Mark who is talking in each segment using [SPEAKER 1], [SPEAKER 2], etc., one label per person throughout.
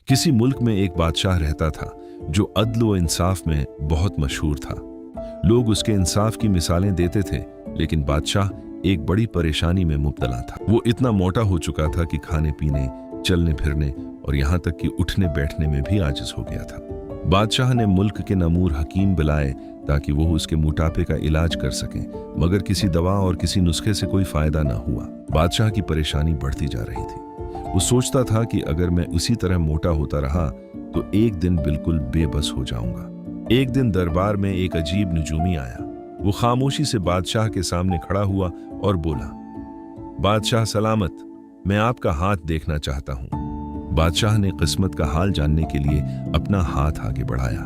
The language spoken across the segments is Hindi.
[SPEAKER 1] किसी मुल्क में एक बादशाह रहता था जो अदल व इंसाफ में बहुत मशहूर था। लोग उसके इंसाफ की मिसालें देते थे, लेकिन बादशाह एक बड़ी परेशानी में मुब्तला था। वो इतना मोटा हो चुका था कि खाने पीने, चलने फिरने और यहाँ तक कि उठने बैठने में भी आजिज हो गया था। बादशाह ने मुल्क के नमूर हकीम बुलाए ताकि वो उसके मोटापे का इलाज कर सकें, मगर किसी दवा और किसी नुस्खे से कोई फायदा न हुआ। बादशाह की परेशानी बढ़ती जा रही थी। वो सोचता था कि अगर मैं उसी तरह मोटा होता रहा तो एक दिन बिल्कुल बेबस हो जाऊंगा। एक दिन दरबार में एक अजीब नजूमी आया। वो खामोशी से बादशाह के सामने खड़ा हुआ और बोला, बादशाह सलामत, मैं आपका हाथ देखना चाहता हूं। बादशाह ने किस्मत का हाल जानने के लिए अपना हाथ आगे बढ़ाया।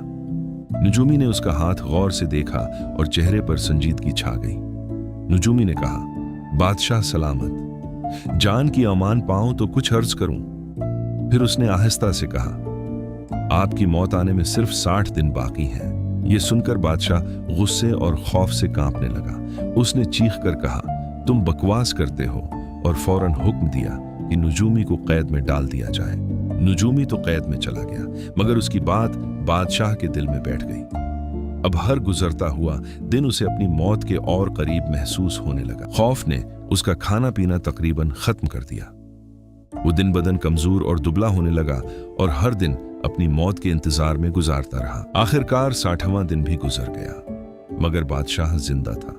[SPEAKER 1] नजूमी ने उसका हाथ गौर से देखा और चेहरे पर संजीदगी छा गई। नजूमी ने कहा, बादशाह सलामत, जान की अमान पाऊं तो कुछ अर्ज करूं। फिर उसने आहिस्ता से कहा, आपकी मौत आने में सिर्फ 60 दिन बाकी हैं। यह सुनकर बादशाह गुस्से और खौफ से कांपने लगा। उसने चीख कर कहा, तुम बकवास करते हो, और फौरन हुक्म दिया कि नजूमी को कैद में डाल दिया जाए। नजूमी तो कैद में चला गया, मगर उसकी बात बादशाह के दिल में बैठ गई। अब हर गुजरता हुआ दिन उसे अपनी मौत के और करीब महसूस होने लगा। खौफ ने उसका खाना पीना तकरीबन खत्म कर दिया। वो दिन बदन कमजोर और दुबला होने लगा और हर दिन अपनी मौत के इंतजार में गुजारता रहा। आखिरकार 60वां दिन भी गुजर गया, मगर बादशाह जिंदा था।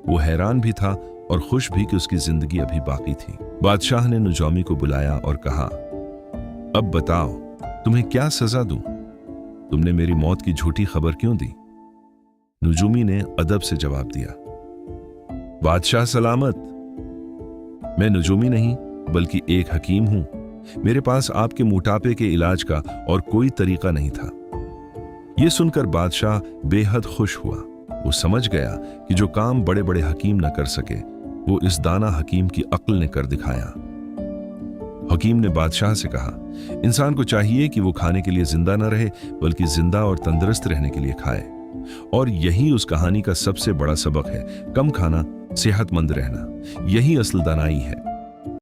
[SPEAKER 1] वो हैरान भी था और खुश भी कि उसकी जिंदगी अभी बाकी थी। बादशाह ने नजूमी को बुलाया और कहा, अब बताओ, तुम्हें क्या सजा दूं? तुमने मेरी मौत की झूठी खबर क्यों दी? नजूमी ने अदब से जवाब दिया, बादशाह सलामत, मैं नजूमी नहीं बल्कि एक हकीम हूं। मेरे पास आपके मोटापे के इलाज का और कोई तरीका नहीं था। यह सुनकर बादशाह बेहद खुश हुआ। वो समझ गया कि जो काम बड़े बड़े हकीम न कर सके, वो इस दाना हकीम की अक्ल ने कर दिखाया। हकीम ने बादशाह से कहा, इंसान को चाहिए कि वो खाने के लिए जिंदा न रहे, बल्कि जिंदा और तंदुरुस्त रहने के लिए खाए। और यही उस कहानी का सबसे बड़ा सबक है, कम खाना, सेहतमंद रहना। यही असल दानाई है।